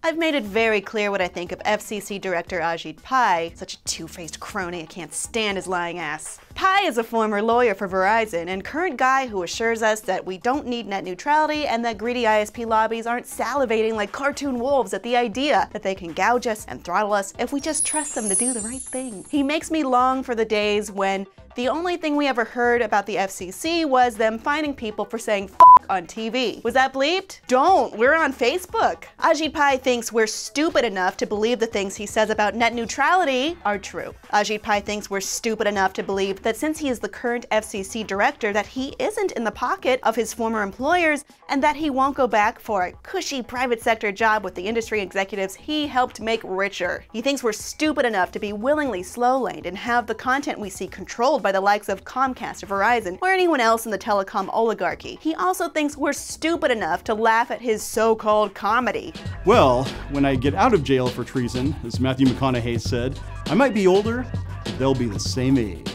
I've made it very clear what I think of FCC Director Ajit Pai, such a two-faced crony. I can't stand his lying ass. Pai is a former lawyer for Verizon and current guy who assures us that we don't need net neutrality and that greedy ISP lobbies aren't salivating like cartoon wolves at the idea that they can gouge us and throttle us if we just trust them to do the right thing. He makes me long for the days when the only thing we ever heard about the FCC was them fining people for saying f on TV. Was that bleeped? Don't, we're on Facebook. Ajit Pai thinks we're stupid enough to believe the things he says about net neutrality are true. Ajit Pai thinks we're stupid enough to believe that since he is the current FCC director that he isn't in the pocket of his former employers and that he won't go back for a cushy private sector job with the industry executives he helped make richer. He thinks we're stupid enough to be willingly slow-laned and have the content we see controlled by the likes of Comcast or Verizon or anyone else in the telecom oligarchy. He also thinks we're stupid enough to laugh at his so-called comedy. Well, when I get out of jail for treason, as Matthew McConaughey said, I might be older, but they'll be the same age.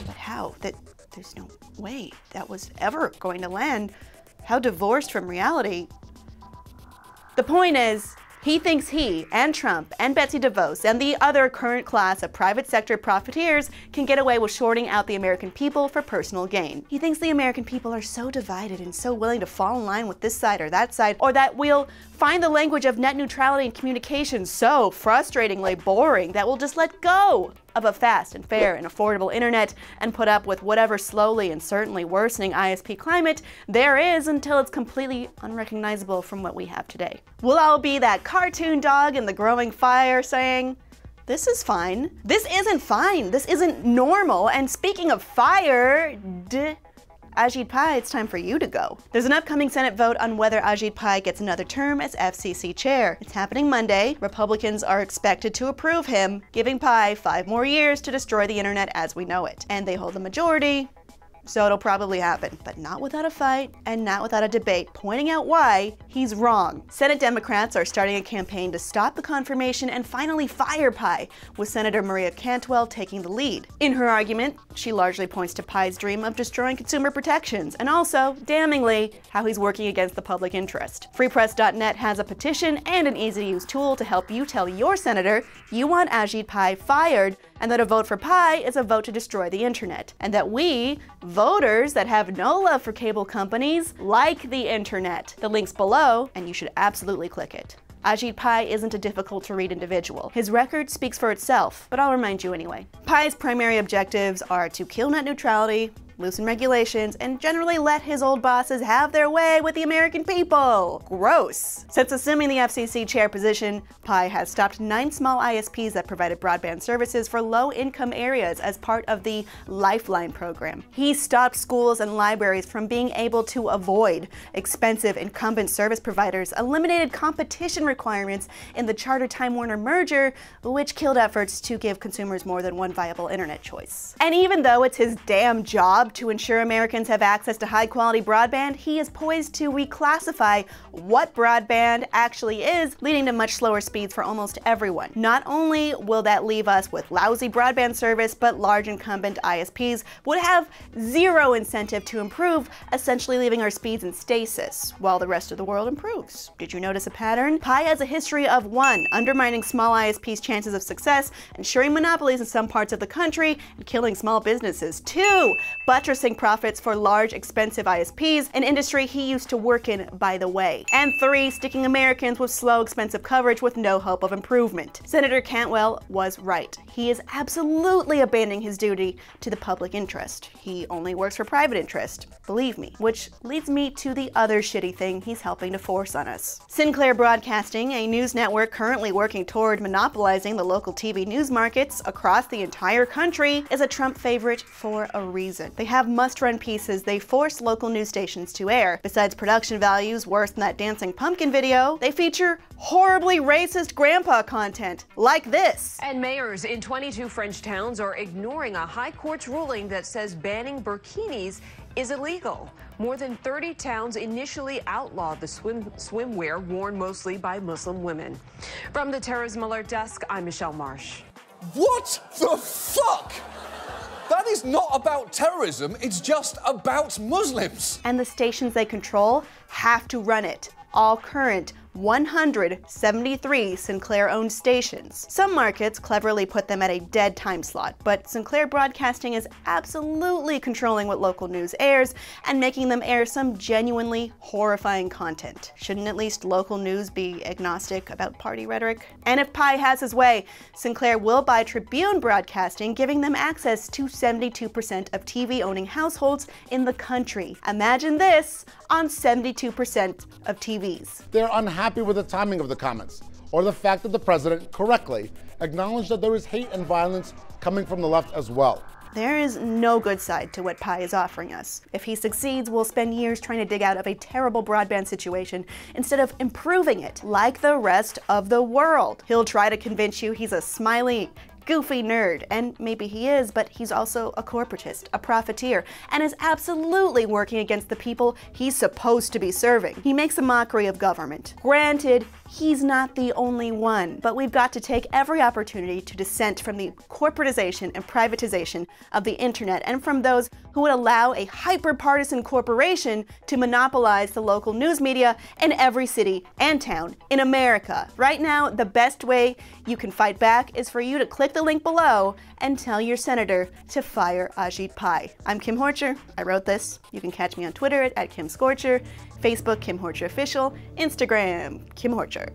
But how? There's no way that was ever going to land. How divorced from reality? The point is, he thinks he, and Trump, and Betsy DeVos, and the other current class of private sector profiteers can get away with shorting out the American people for personal gain. He thinks the American people are so divided and so willing to fall in line with this side or that side, or that we'll find the language of net neutrality and communication so frustratingly boring that we'll just let go of a fast and fair and affordable internet and put up with whatever slowly and certainly worsening ISP climate there is until it's completely unrecognizable from what we have today. We'll all be that cartoon dog in the growing fire saying, "This is fine. This isn't fine. This isn't normal. And speaking of fire, Ajit Pai, it's time for you to go." There's an upcoming Senate vote on whether Ajit Pai gets another term as FCC chair. It's happening Monday. Republicans are expected to approve him, giving Pai 5 more years to destroy the internet as we know it. And they hold the majority, so it'll probably happen, but not without a fight and not without a debate pointing out why he's wrong. Senate Democrats are starting a campaign to stop the confirmation and finally fire Pai, with Senator Maria Cantwell taking the lead. In her argument, she largely points to Pai's dream of destroying consumer protections and also, damningly, how he's working against the public interest. FreePress.net has a petition and an easy-to-use tool to help you tell your senator you want Ajit Pai fired and that a vote for Pai is a vote to destroy the internet, and that we, voters that have no love for cable companies, like the internet. The link's below, and you should absolutely click it. Ajit Pai isn't a difficult-to-read individual. His record speaks for itself, but I'll remind you anyway. Pai's primary objectives are to kill net neutrality, loosen regulations, and generally let his old bosses have their way with the American people. Gross. Since assuming the FCC chair position, Pai has stopped 9 small ISPs that provided broadband services for low-income areas as part of the Lifeline program. He stopped schools and libraries from being able to avoid expensive incumbent service providers, eliminated competition requirements in the Charter-Time Warner merger, which killed efforts to give consumers more than one viable internet choice. And even though it's his damn job to ensure Americans have access to high-quality broadband, he is poised to reclassify what broadband actually is, leading to much slower speeds for almost everyone. Not only will that leave us with lousy broadband service, but large incumbent ISPs would have zero incentive to improve, essentially leaving our speeds in stasis, while the rest of the world improves. Did you notice a pattern? Pai has a history of 1. Undermining small ISPs' chances of success, ensuring monopolies in some parts of the country, and killing small businesses. 2. Buttressing profits for large, expensive ISPs, an industry he used to work in, by the way. And 3, sticking Americans with slow, expensive coverage with no hope of improvement. Senator Cantwell was right. He is absolutely abandoning his duty to the public interest. He only works for private interest, believe me. Which leads me to the other shitty thing he's helping to force on us. Sinclair Broadcasting, a news network currently working toward monopolizing the local TV news markets across the entire country, is a Trump favorite for a reason. They have must-run pieces they force local news stations to air. Besides production values worse than that dancing pumpkin video, they feature horribly racist grandpa content, like this. And mayors in 22 French towns are ignoring a high court's ruling that says banning burkinis is illegal. More than 30 towns initially outlawed the swimwear worn mostly by Muslim women. From the Terrorism Alert Desk, I'm Michelle Marsh. What the fuck? That is not about terrorism, it's just about Muslims. And the stations they control have to run it. All current, 173 Sinclair-owned stations. Some markets cleverly put them at a dead time slot, but Sinclair Broadcasting is absolutely controlling what local news airs and making them air some genuinely horrifying content. Shouldn't at least local news be agnostic about party rhetoric? And if Pai has his way, Sinclair will buy Tribune Broadcasting, giving them access to 72% of TV-owning households in the country. Imagine this on 72% of TVs. They're unhappy with the timing of the comments, or the fact that the president correctly acknowledged that there is hate and violence coming from the left as well. There is no good side to what Pai is offering us. If he succeeds, we'll spend years trying to dig out of a terrible broadband situation instead of improving it, like the rest of the world. He'll try to convince you he's a smiley, goofy nerd, and maybe he is, but he's also a corporatist, a profiteer, and is absolutely working against the people he's supposed to be serving. He makes a mockery of government. Granted, he's not the only one, but we've got to take every opportunity to dissent from the corporatization and privatization of the internet and from those who would allow a hyper-partisan corporation to monopolize the local news media in every city and town in America. Right now, the best way you can fight back is for you to click the link below and tell your senator to fire Ajit Pai. I'm Kim Horcher. I wrote this. You can catch me on Twitter at KimScorcher, Facebook Kim Horcher Official, Instagram Kim Horcher.